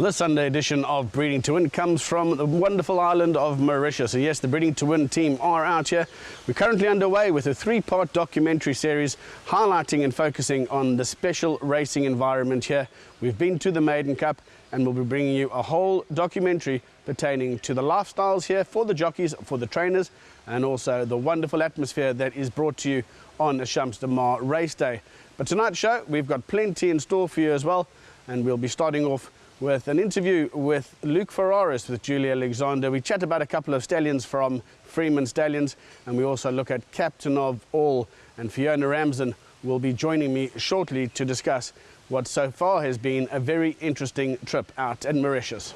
This Sunday edition of Breeding to Win comes from the wonderful island of Mauritius. And yes, the Breeding to Win team are out here. We're currently underway with a three-part documentary series highlighting and focusing on the special racing environment here. We've been to the Maiden Cup and we'll be bringing you a whole documentary pertaining to the lifestyles here for the jockeys, for the trainers, and also the wonderful atmosphere that is brought to you on a Champs de Mars race day. But tonight's show, we've got plenty in store for you as well, and we'll be starting off with an interview with Luke Ferraris with Julie Alexander. We chat about a couple of stallions from Freeman Stallions, and we also look at Captain of All, and Fiona Ramsden will be joining me shortly to discuss what so far has been a very interesting trip out in Mauritius.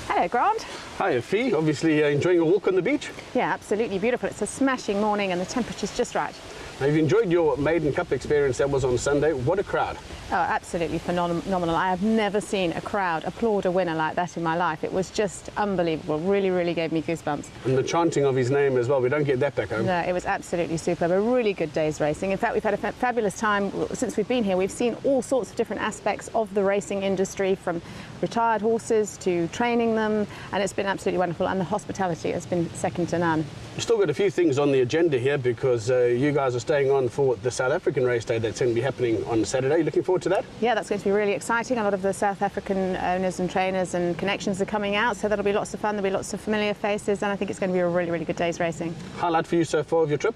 Hello, Grant. Hi, Fee. Obviously enjoying a walk on the beach? Yeah, absolutely beautiful. It's a smashing morning and the temperature's just right. Now, you've enjoyed your Maiden Cup experience that was on Sunday. What a crowd. Oh, absolutely phenomenal. I have never seen a crowd applaud a winner like that in my life. It was just unbelievable. Really gave me goosebumps. And the chanting of his name as well. We don't get that back home. No, it was absolutely superb. A really good day's racing. In fact, we've had a fabulous time since we've been here. We've seen all sorts of different aspects of the racing industry, from retired horses to training them, and it's been absolutely wonderful. And the hospitality has been second to none. We've still got a few things on the agenda here because you guys are staying on for the South African race day that's going to be happening on Saturday. Looking forward to that? Yeah, that's going to be really exciting. A lot of the South African owners and trainers and connections are coming out, so that'll be lots of fun. There'll be lots of familiar faces, and I think it's going to be a really good day's racing. Highlight for you so far of your trip?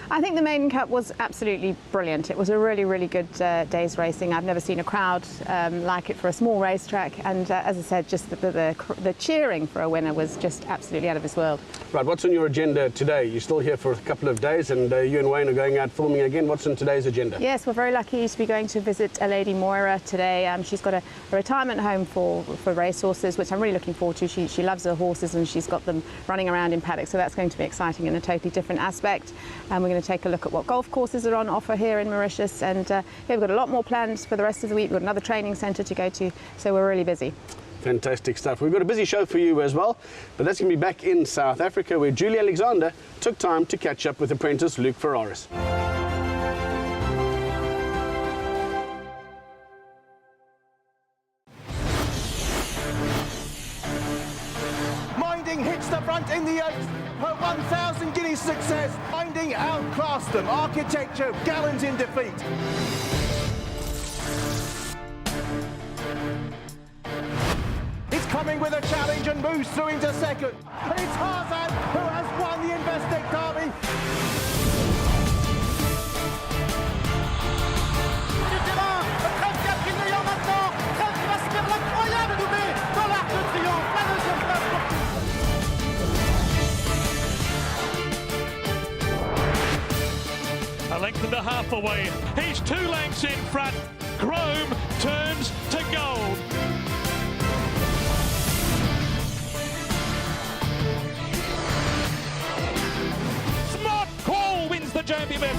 I think the Maiden Cup was absolutely brilliant. It was a really good day's racing. I've never seen a crowd like it for a small racetrack, and as I said, just the cheering for a winner was just absolutely out of this world. Right, what's on your agenda today? You're still here for a couple of days, and you and Wayne are going out filming again. What's on today's agenda? Yes, we're very lucky to be going to visit a lady Moira today. She's got a retirement home for racehorses, which I'm really looking forward to. She loves her horses and she's got them running around in paddocks, so that's going to be exciting in a totally different aspect. And we're going to take a look at what golf courses are on offer here in Mauritius, and yeah, we've got a lot more plans for the rest of the week. We've got another training centre to go to, so we're really busy. Fantastic stuff. We've got a busy show for you as well, but that's going to be back in South Africa, where Julie Alexander took time to catch up with apprentice Luke Ferraris. Minding hits the front in the 8th. Her 1,000 guineas success. Minding outclassed them. Architecture gallant in defeat. It's coming with a challenge and moves through into second. And it's Tarzan who has won the Investec Derby. A length and a half away. He's 2 lengths in front. Chrome turns to gold. Smart Call wins the Jambi Mip.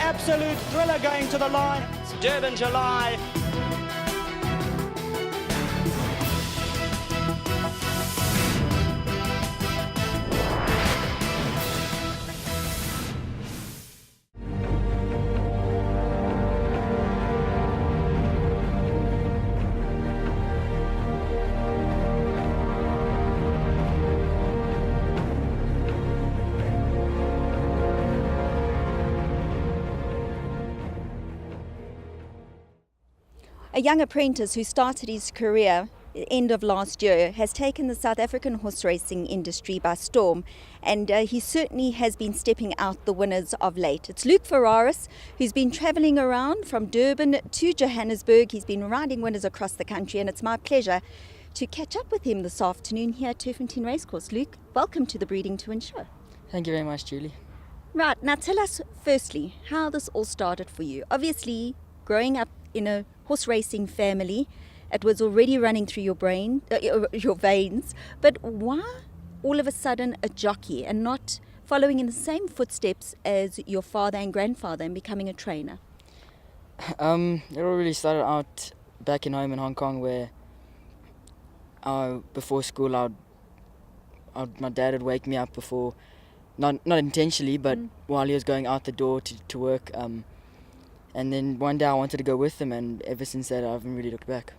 Absolute thriller going to the line. It's Durban, July. A young apprentice who started his career end of last year has taken the South African horse racing industry by storm, and he certainly has been stepping out the winners of late. It's Luke Ferraris, who's been travelling around from Durban to Johannesburg. He's been riding winners across the country, and it's my pleasure to catch up with him this afternoon here at Turffontein Racecourse. Luke, welcome to the Breeding to Win show. Thank you very much, Julie. Right, now tell us firstly how this all started for you. Obviously, growing up in a horse racing family, it was already running through your brain, your veins, but why all of a sudden a jockey and not following in the same footsteps as your father and grandfather and becoming a trainer? It all really started out back in home in Hong Kong, where before school my dad would wake me up before, not intentionally, but while he was going out the door to work. And then one day I wanted to go with him, and ever since that I haven't really looked back.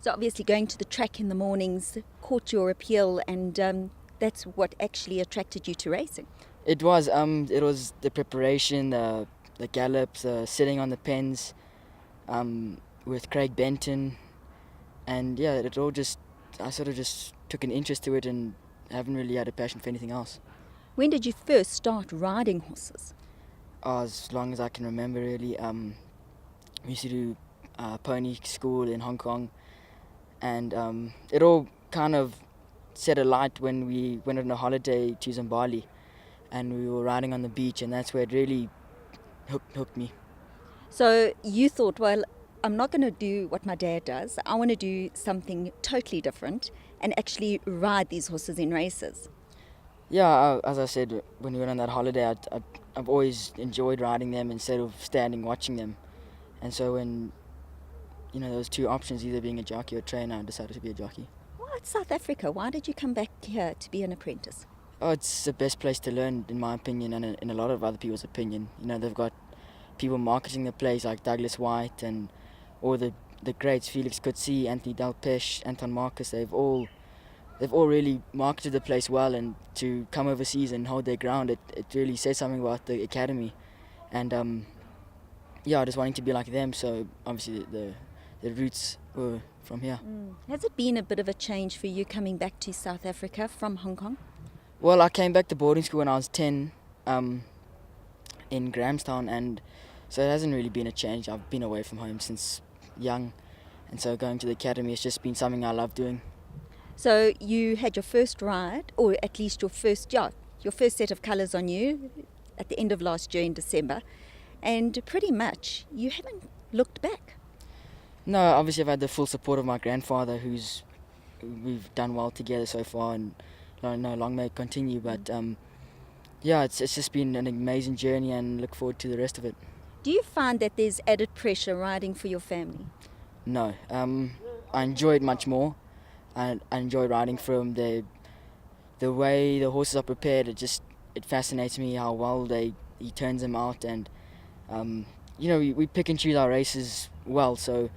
So obviously going to the track in the mornings caught your appeal, and that's what actually attracted you to racing. It was the preparation, the gallops, sitting on the pens with Craig Benton, and yeah, I sort of just took an interest to it and haven't really had a passion for anything else. When did you first start riding horses? As long as I can remember, really. We used to do pony school in Hong Kong, and it all kind of set alight when we went on a holiday to Zimbabwe, and we were riding on the beach, and that's where it really hooked me. So you thought, well, I'm not going to do what my dad does. I want to do something totally different and actually ride these horses in races. Yeah, as I said, when we went on that holiday, I've always enjoyed riding them instead of standing watching them. And so when, there was two options, either being a jockey or a trainer, I decided to be a jockey. Well, it's South Africa. Why did you come back here to be an apprentice? Oh, it's the best place to learn, in my opinion, and in a lot of other people's opinion. They've got people marketing the place like Douglas White and all the greats, Felix Coetzee, Anthony Delpeche, Anton Marcus. They've all really marketed the place well, and to come overseas and hold their ground, it really says something about the academy. And just wanting to be like them, so obviously the roots were from here. Has it been a bit of a change for you coming back to South Africa from Hong Kong? Well, I came back to boarding school when I was 10 in Grahamstown, and so it hasn't really been a change. I've been away from home since young, and so going to the academy has just been something I love doing. So you had your first ride, or at least your first set of colours on you at the end of last year in December, and pretty much you haven't looked back. No, obviously I've had the full support of my grandfather, we've done well together so far, and no, long may it continue. But it's just been an amazing journey, and look forward to the rest of it. Do you find that there's added pressure riding for your family? No, I enjoy it much more. I enjoy riding from the way the horses are prepared. It fascinates me how well he turns them out, and we pick and choose our races well. So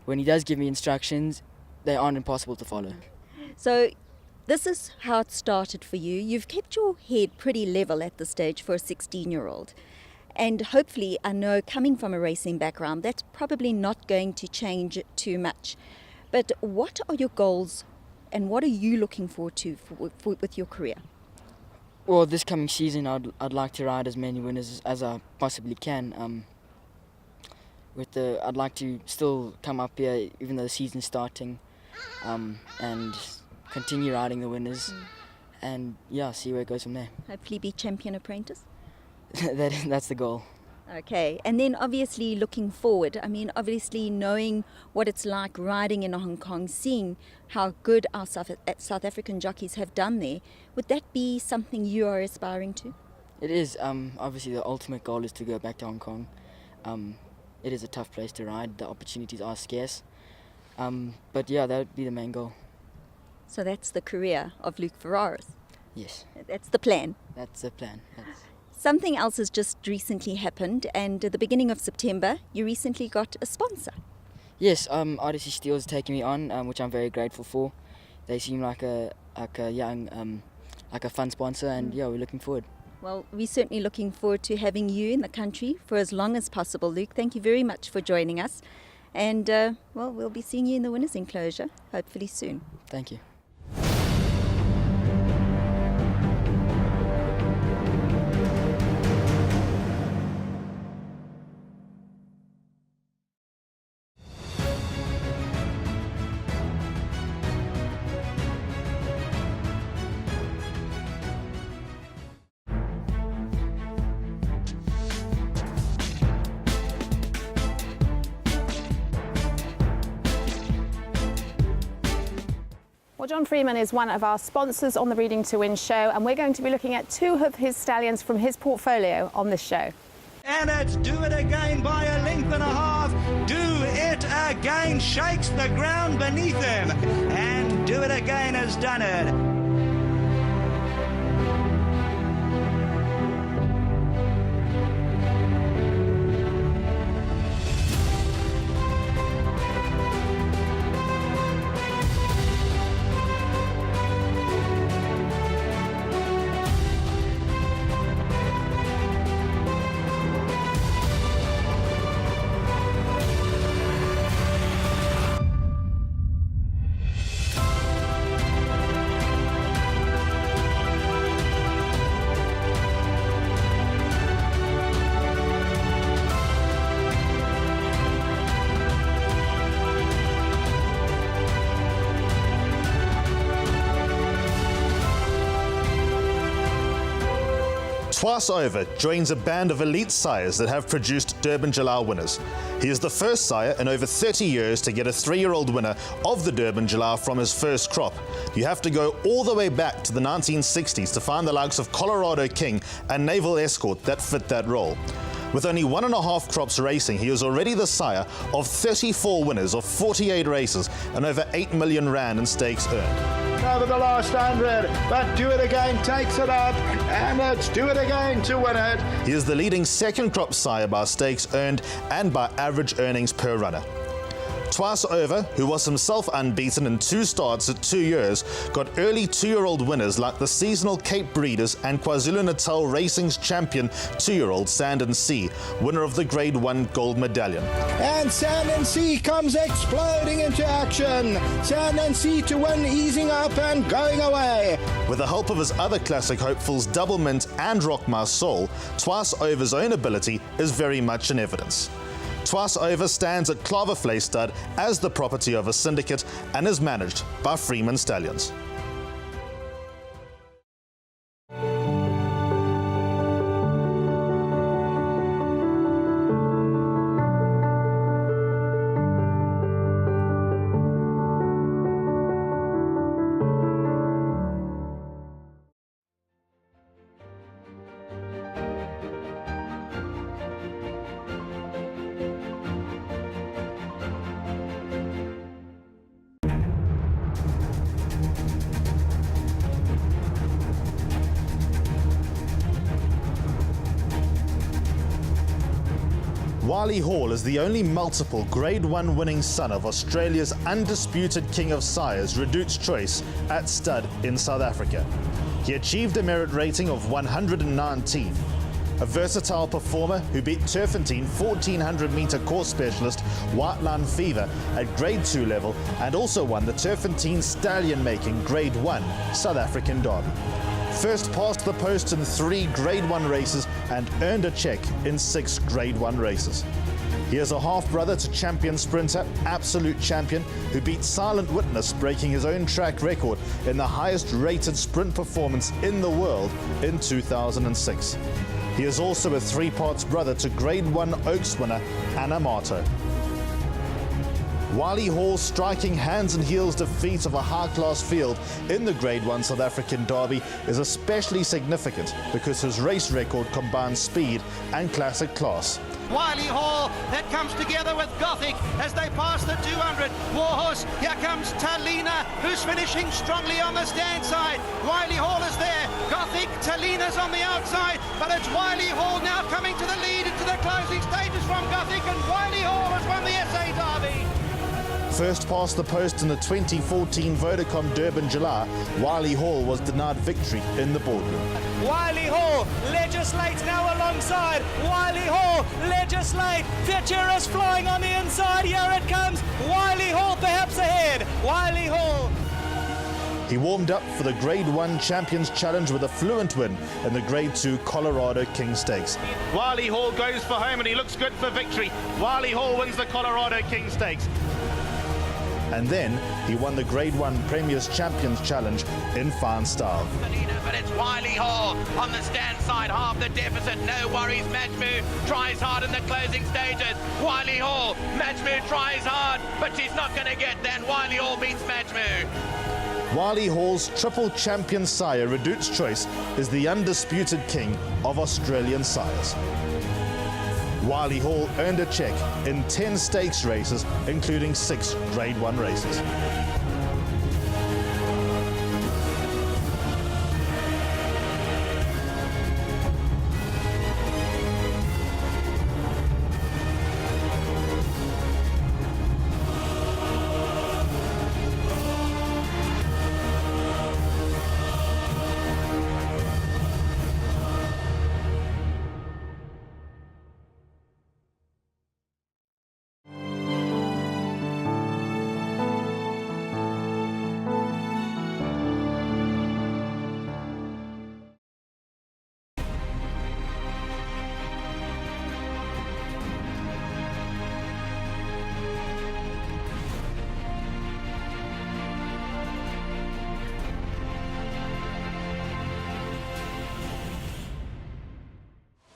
when he does give me instructions, they aren't impossible to follow. So this is how it started for you. You've kept your head pretty level at this stage for a 16-year-old. And hopefully, I know coming from a racing background, that's probably not going to change too much. But what are your goals, and what are you looking forward to with your career? Well, this coming season, I'd like to ride as many winners as I possibly can. I'd like to still come up here, even though the season's starting, and continue riding the winners, and see where it goes from there. Hopefully, be champion apprentice. That's the goal. Okay, and then obviously looking forward, obviously knowing what it's like riding in Hong Kong, seeing how good our South African jockeys have done there, would that be something you are aspiring to? It is. Obviously the ultimate goal is to go back to Hong Kong. It is a tough place to ride, the opportunities are scarce, but that would be the main goal. So that's the career of Luke Ferraris? Yes. That's the plan? That's the plan, yes. Something else has just recently happened, and at the beginning of September, you recently got a sponsor. Yes, Odyssey Steel is taking me on, which I'm very grateful for. They seem like a young, like a fun sponsor, and we're looking forward. Well, we're certainly looking forward to having you in the country for as long as possible, Luke. Thank you very much for joining us, and we'll be seeing you in the winners' enclosure, hopefully soon. Thank you. Well, John Freeman is one of our sponsors on the Breeding to Win show, and we're going to be looking at two of his stallions from his portfolio on this show. And it's Do It Again by a length and a half. Do It Again shakes the ground beneath him, and Do It Again has done it. Twice Over joins a band of elite sires that have produced Durban July winners. He is the first sire in over 30 years to get a 3-year-old winner of the Durban July from his first crop. You have to go all the way back to the 1960s to find the likes of Colorado King and Naval Escort that fit that role. With only 1.5 crops racing, he is already the sire of 34 winners of 48 races and over 8 million rand in stakes earned. Over the last 100, but Do It Again takes it up, and it's Do It Again to win it. He is the leading second crop sire by stakes earned and by average earnings per runner. Twice Over, who was himself unbeaten in 2 starts at 2 years, got early 2-year-old winners like the seasonal Cape Breeders and KwaZulu-Natal Racing's champion 2-year-old Sand and Sea, winner of the Grade 1 gold medallion. And Sand and Sea comes exploding into action. Sand and Sea to win, easing up and going away. With the help of his other classic hopefuls Double Mint and Rock My Soul, Twice Over's own ability is very much in evidence. Twice Over stands at Klavervlei Stud as the property of a syndicate and is managed by Freeman Stallions. Wiley Hall is the only multiple Grade 1 winning son of Australia's undisputed king of sires, Redout's Choice, at stud in South Africa. He achieved a merit rating of 119. A versatile performer who beat Turfentine 1400 metre course specialist White Line Fever at Grade 2 level and also won the Turfentine Stallion Making Grade 1 South African Derby. First passed the post in 3 Grade 1 races and earned a cheque in 6 Grade 1 races. He is a half-brother to champion sprinter, Absolute Champion, who beat Silent Witness, breaking his own track record in the highest-rated sprint performance in the world in 2006. He is also a 3-parts brother to Grade 1 Oaks winner, Anna Marto. Wiley Hall's striking hands and heels defeat of a high-class field in the Grade 1 South African Derby is especially significant because his race record combines speed and classic class. Wiley Hall, that comes together with Gothic as they pass the 200. Warhorse, here comes Talina, who's finishing strongly on the stand side. Wiley Hall is there. Gothic, Talina's on the outside, but it's Wiley Hall now coming to the lead into the closing stages from Gothic, and Wiley Hall has won the SA Derby. First past the post in the 2014 Vodacom Durban July, Wiley Hall was denied victory in the boardroom. Wiley Hall legislates now alongside. Wiley Hall legislate. Futurist flying on the inside. Here it comes. Wiley Hall perhaps ahead. Wiley Hall. He warmed up for the Grade 1 Champions Challenge with a fluent win in the Grade 2 Colorado King Stakes. Wiley Hall goes for home and he looks good for victory. Wiley Hall wins the Colorado King Stakes. And then he won the Grade 1 Premier's Champions Challenge in fine style. But it's Wiley Hall on the stand side, half the deficit, no worries. Matchmoo tries hard in the closing stages. Wiley Hall, Matchmoo tries hard, but she's not going to get there, and Wiley Hall beats Matchmoo. Wiley Hall's triple champion sire, Redout's Choice, is the undisputed king of Australian sires. Wiley Hall earned a cheque in 10 stakes races, including 6 Grade 1 races.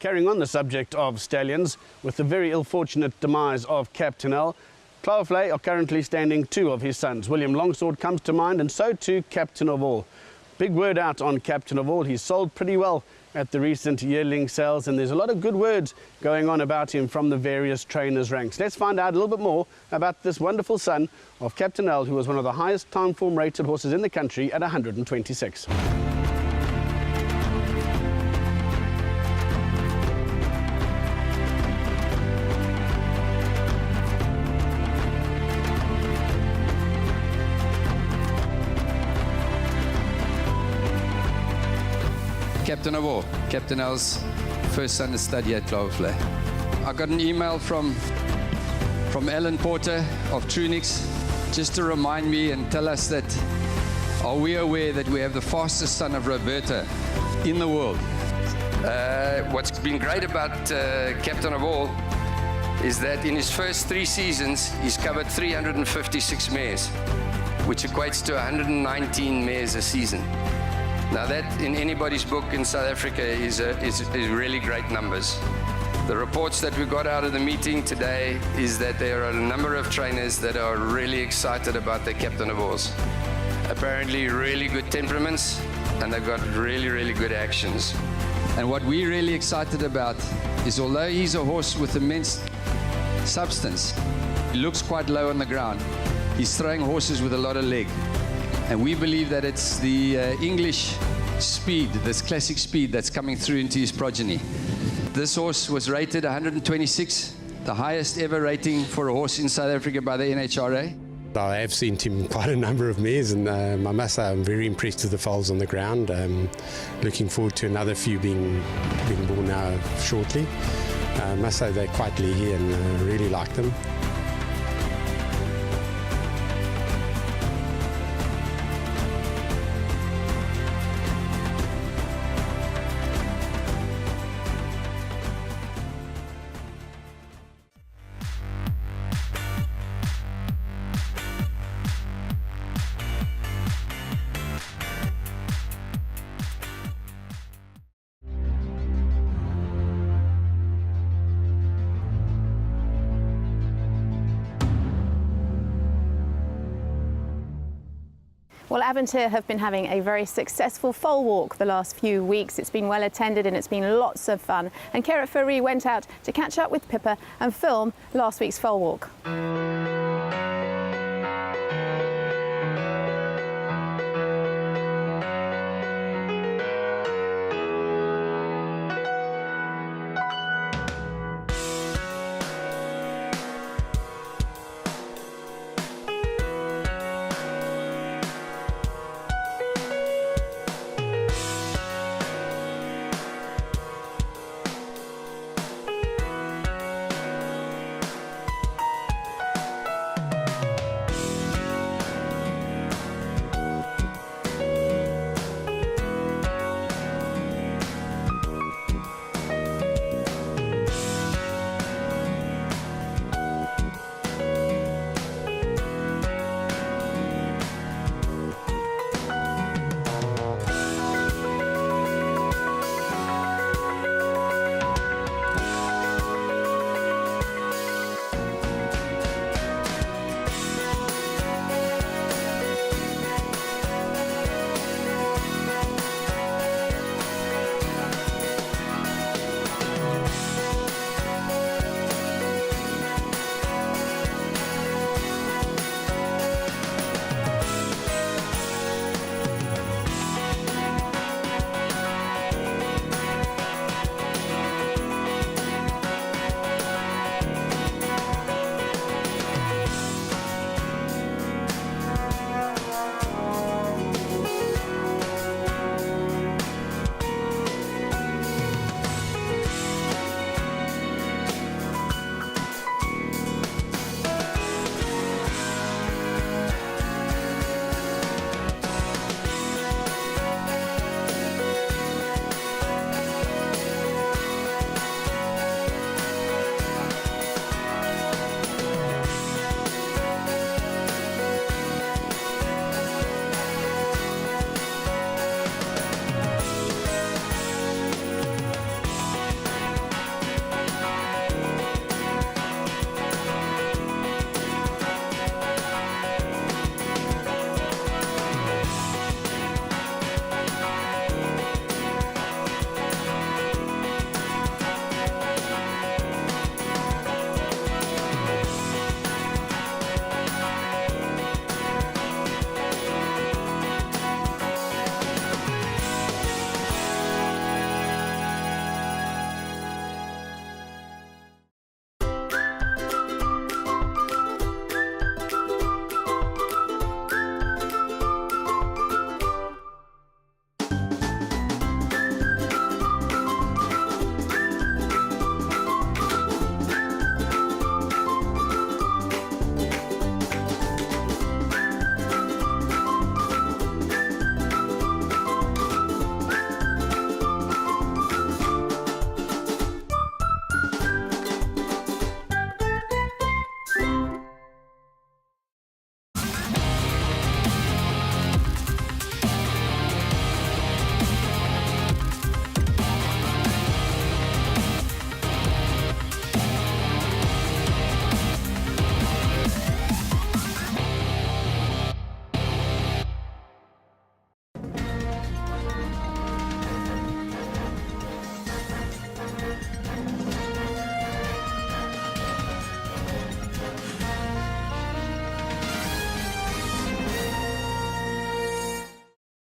Carrying on the subject of stallions, with the very ill-fortunate demise of Captain Clairvlais are currently standing two of his sons. William Longsword comes to mind, and so too Captain of All. Big word out on Captain of All. He's sold pretty well at the recent yearling sales, and there's a lot of good words going on about him from the various trainers' ranks. Let's find out a little bit more about this wonderful son of Captain L, who was one of the highest time form rated horses in the country at 126. Captain of All, Captain L's first son to study at Clairvlais. I got an email from Alan Porter of Trunix just to remind me and tell us that, are we aware that we have the fastest son of Roberta in the world? What's been great about Captain of All is that in his first 3 seasons, he's covered 356 mares, which equates to 119 mares a season. Now that, in anybody's book in South Africa, is really great numbers. The reports that we got out of the meeting today is that there are a number of trainers that are really excited about their Captain of Alls. Apparently really good temperaments, and they've got really, really good actions. And what we're really excited about is, although he's a horse with immense substance, he looks quite low on the ground. He's throwing horses with a lot of leg. And we believe that it's the English speed, this classic speed, that's coming through into his progeny. This horse was rated 126, the highest ever rating for a horse in South Africa by the NHRA. I have seen him quite a number of mares, and I must say I'm very impressed with the foals on the ground. Looking forward to another few being born now shortly. I must say they're quite leahy, and I really like them. Well, Aventure have been having a very successful foal walk the last few weeks. It's been well attended and it's been lots of fun. And Keret Fourie went out to catch up with Pippa and film last week's foal walk.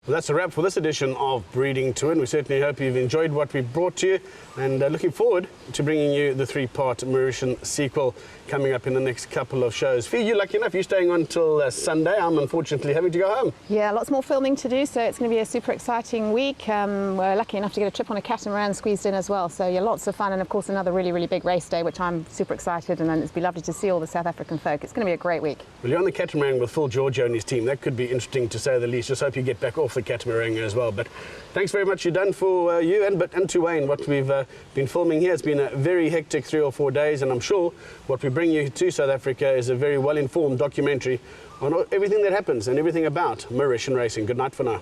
Well, that's a wrap for this edition of Breeding to Win. We certainly hope you've enjoyed what we've brought to you, and looking forward to bringing you the 3-part Mauritian sequel coming up in the next couple of shows. Fee, you're lucky enough, you're staying on till Sunday. I'm unfortunately having to go home. Yeah, lots more filming to do, so it's going to be a super exciting week. We're lucky enough to get a trip on a catamaran squeezed in as well, so yeah, lots of fun, and of course another really, really big race day, which I'm super excited, and then it's be lovely to see all the South African folk. It's going to be a great week. Well, you're on the catamaran with Phil Giorgio and his team. That could be interesting to say the least. Just hope you get back off the catamaran as well. But thanks very much, you've done for you and to Wayne what we've been filming here. It's been a very hectic 3 or 4 days, and I'm sure what we bring you to South Africa is a very well-informed documentary on everything that happens and everything about Mauritian racing. Good night for now.